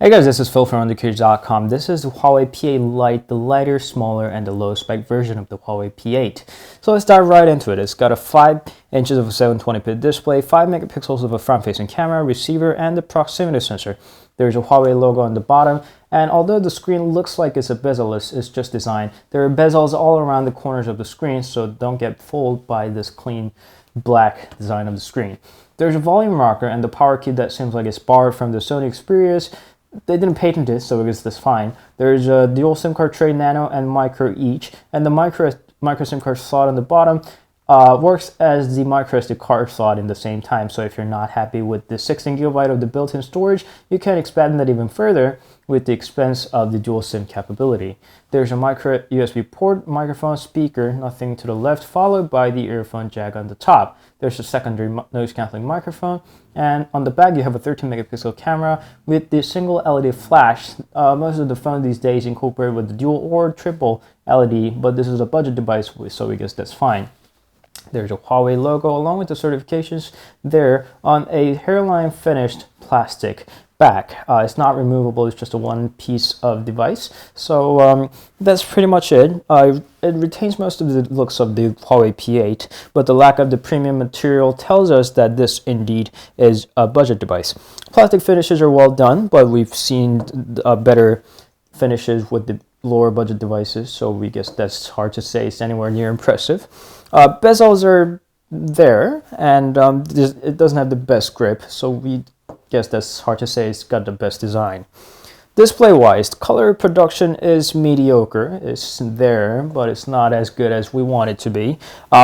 Hey guys, this is Phil from undercage.com. This is the Huawei P8 Lite, the lighter, smaller, and the low-spec version of the Huawei P8. So let's dive right into it. It's got a 5 inches of a 720p display, 5 megapixels of a front-facing camera, receiver, and the proximity sensor. There's a Huawei logo on the bottom, and although the screen looks like it's a bezel-less, it's just design. There are bezels all around the corners of the screen, so don't get fooled by this clean black design of the screen. There's a volume rocker and the power key that seems like it's borrowed from the Sony Xperia's. They didn't patent it, so I guess that's fine. There's a dual SIM card tray, nano and micro each, and the micro SIM card slot on the bottom works as the micro SD card slot in the same time. So if you're not happy with the 16GB of the built-in storage, you can expand that even further with the expense of the dual SIM capability. There's a micro USB port, microphone, speaker, nothing to the left, followed by the earphone jack on the top. There's a secondary noise cancelling microphone, and on the back you have a 13 megapixel camera with the single LED flash. Most of the phones these days incorporate with the dual or triple LED, but this is a budget device, so I guess that's fine. There's a Huawei logo along with the certifications there on a hairline finished plastic back. It's not removable, it's just a one piece of device. So that's pretty much it. It retains most of the looks of the Huawei P8, but the lack of the premium material tells us that this indeed is a budget device. Plastic finishes are well done, but we've seen better finishes with the lower budget devices, so we guess that's hard to say it's anywhere near impressive. Bezels are there, and it doesn't have the best grip, so we guess that's hard to say it's got the best design. Display-wise, color production is mediocre. It's there, but it's not as good as we want it to be.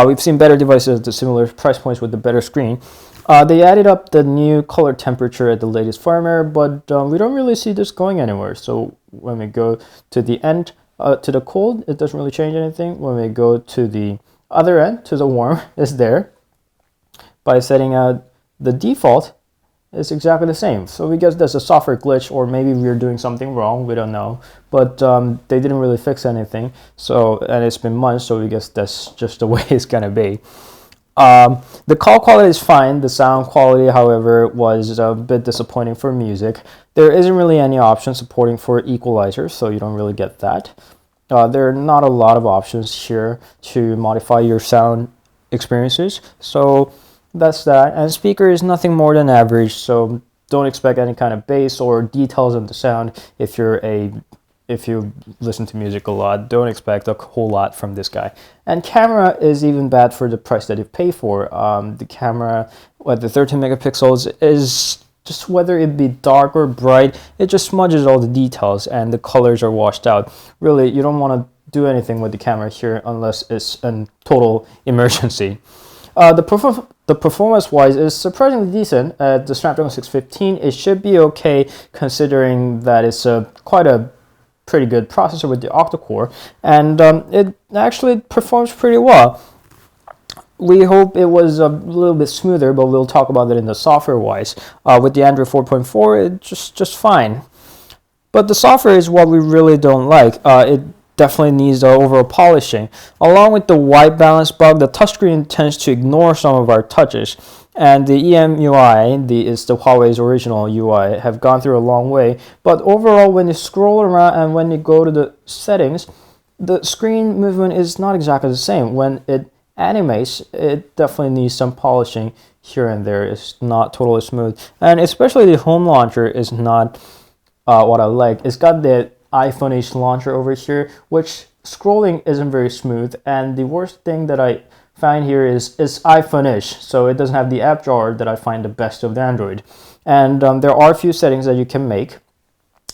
We've seen better devices at the similar price points with the better screen. They added up the new color temperature at the latest firmware, but we don't really see this going anywhere. So when we go to the end, to the cold, it doesn't really change anything. When we go to the other end, to the warm, it's there. By setting out the default, it's exactly the same. So we guess there's a software glitch, or maybe we're doing something wrong. We don't know. But they didn't really fix anything. So, and it's been months, so we guess that's just the way it's gonna be. The call quality is fine. The sound quality, however, was a bit disappointing for music. There isn't really any option supporting for equalizer, so you don't really get that. There are not a lot of options here to modify your sound experiences, so that's that. And speaker is nothing more than average, so don't expect any kind of bass or details of the sound. If you listen to music a lot, don't expect a whole lot from this guy. And camera is even bad for the price that you pay for. The camera with the 13 megapixels is just, whether it be dark or bright, it just smudges all the details and the colors are washed out. Really, you don't want to do anything with the camera here unless it's a total emergency. The performance-wise is surprisingly decent. At the Snapdragon 615, it should be okay considering that it's quite a pretty good processor with the octa-core, and it actually performs pretty well. We hope it was a little bit smoother, but we'll talk about that in the software-wise. With the Android 4.4, it's just fine. But the software is what we really don't like. It definitely needs the overall polishing. Along with the white balance bug, the touchscreen tends to ignore some of our touches. And the EMUI, is the Huawei's original UI, have gone through a long way. But overall, when you scroll around and when you go to the settings, the screen movement is not exactly the same. When it animates, it definitely needs some polishing here and there. It's not totally smooth. And especially the home launcher is not what I like. It's got the iPhone-ish launcher over here, which scrolling isn't very smooth. And the worst thing that I find here is iPhone-ish, so it doesn't have the app drawer that I find the best of the Android. And there are a few settings that you can make,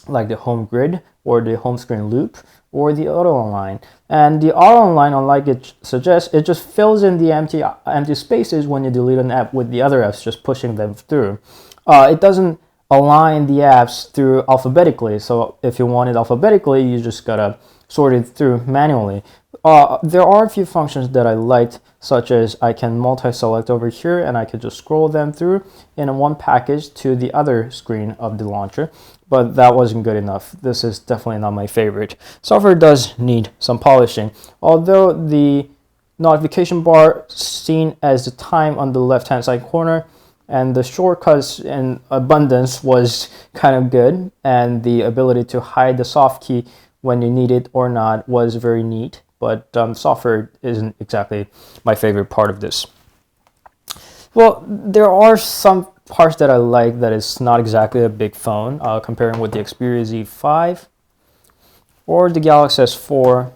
like the home grid or the home screen loop or the auto align. And the auto align, unlike it suggests, it just fills in the empty spaces when you delete an app with the other apps, just pushing them through. It doesn't align the apps through alphabetically, so if you want it alphabetically, you just gotta sort it through manually. There are a few functions that I liked, such as I can multi-select over here and I could just scroll them through in one package to the other screen of the launcher, but that wasn't good enough. This is definitely not my favorite. Software does need some polishing, although the notification bar seen as the time on the left hand side corner and the shortcuts in abundance was kind of good, and the ability to hide the soft key when you need it or not was very neat, but software isn't exactly my favorite part of this. Well, there are some parts that I like that is not exactly a big phone, comparing with the Xperia Z5 or the Galaxy S4.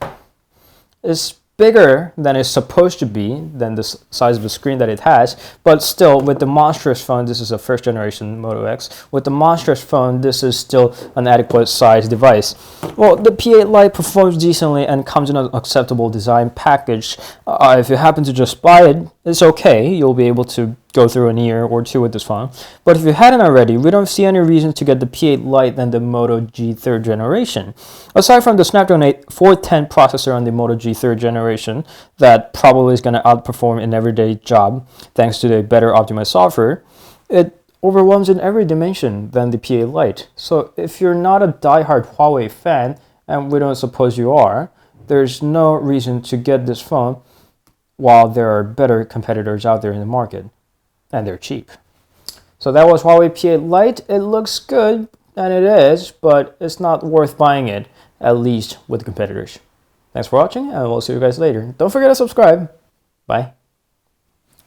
It's bigger than it's supposed to be, than the size of the screen that it has, but still, with the monstrous phone, this is a first generation Moto X, with the monstrous phone, this is still an adequate size device. Well, the P8 Lite performs decently and comes in an acceptable design package. If you happen to just buy it, it's okay, you'll be able to go through a year or two with this phone. But if you hadn't already, we don't see any reason to get the P8 Lite than the Moto G 3rd generation. Aside from the Snapdragon 410 processor on the Moto G 3rd generation, that probably is going to outperform an everyday job thanks to the better optimized software, it overwhelms in every dimension than the P8 Lite. So if you're not a diehard Huawei fan, and we don't suppose you are, there's no reason to get this phone while there are better competitors out there in the market. And they're cheap. So that was Huawei P8 Lite. It looks good, and it is, but it's not worth buying it, at least with competitors. Thanks for watching, and we'll see you guys later. Don't forget to subscribe. Bye.